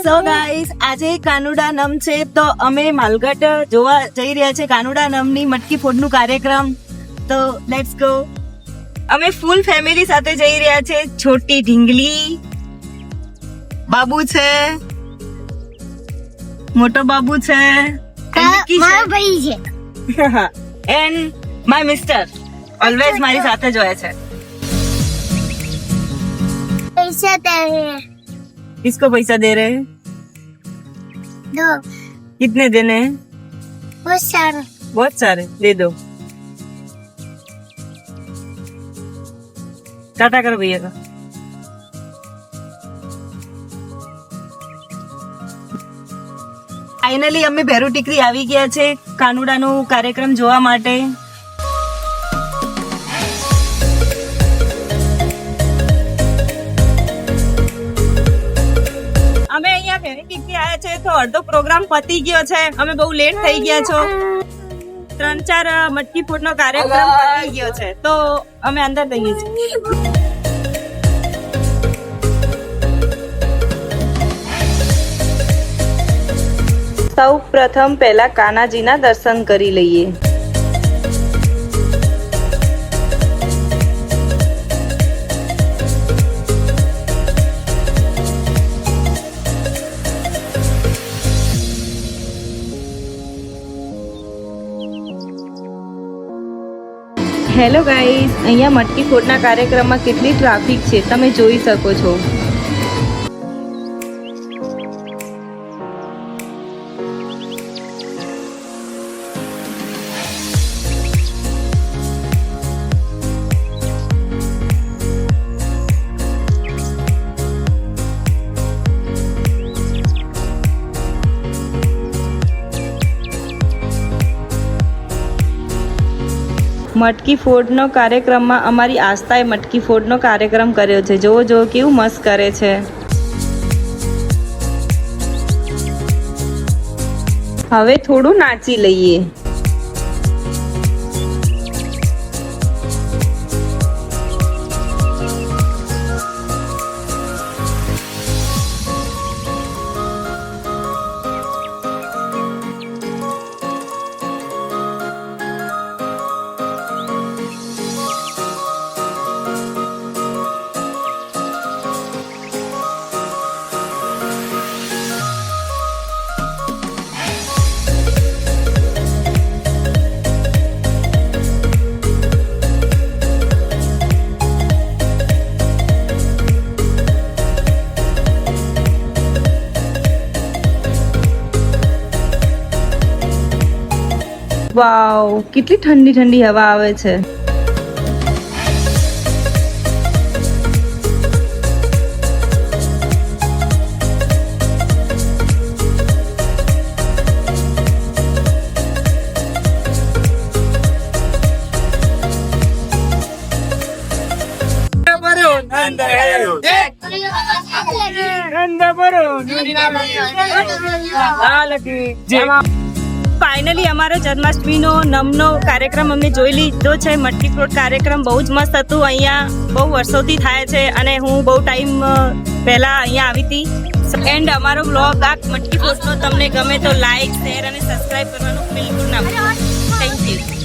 So guys, આજે કાનુડા નમ છે તો અમે માલગઢ જોવા જઈ રહ્યા છે કાનુડા નમની મટકી ફોડનું કાર્યક્રમ. તો લેટ્સ ગો. અમે ફૂલ ફેમિલી સાથે જઈ રહ્યા છે. છોટી ઢીંગલી, બાબુ છે, મોટો બાબુ છે, મારો ભાઈ છે એન્ડ માય મિસ્ટર ઓલવેઝ મારી સાથે જ હોય છે. पैसा दे किसको पैसा दे रहे हैं? दो कितने देने हैं? बहुत सारा बहुत सारे, दे दो. टाटा करो भैया का. ફાઇનલી અમે ભેરુ ટીકરી આવી ગયા છે કાનુડાનો કાર્યક્રમ જોવા માટે. અમે અહીંયા ભેરુ ટીકરી આવ્યા છે તો અડધો પ્રોગ્રામ પતી ગયો છે. અમે બહુ લેટ થઈ ગયા છો. 3-4 મટકી ફોડનો કાર્યક્રમ પતી ગયો છે તો અમે અંદર જઈએ છીએ. સૌ પ્રથમ પહેલા કાનાજીના દર્શન કરી લઈએ. હેલો ગાઈઝ, અહીંયા મટકી ફોડના કાર્યક્રમમાં કેટલી ટ્રાફિક છે તમે જોઈ શકો છો. મટકી ફોડનો કાર્યક્રમમાં અમારી આસ્થાએ મટકી ફોડનો કાર્યક્રમ કર્યો છે. જોવો જો કેવું મસ્ત કરે છે. હવે થોડું નાચી લઈએ. વાવ, કેટલી ઠંડી ઠંડી હવા આવે છે. ફાઇનલી અમારો જન્માષ્ટમીનો નમનો કાર્યક્રમ અમે જોઈ લીધો છે. મટકી ફોડ કાર્યક્રમ બહુ જ મસ્ત હતું. અહીંયા બહુ વર્ષોથી થાય છે અને હું બહુ ટાઈમ પહેલા અહીંયા આવી હતી. એન્ડ અમારો બ્લોગ આ મટકી ફોડનો તમને ગમે તો લાઈક, શેર અને સબસ્ક્રાઇબ કરવાનું બિલકુલ ના ભૂલતા. Thank you.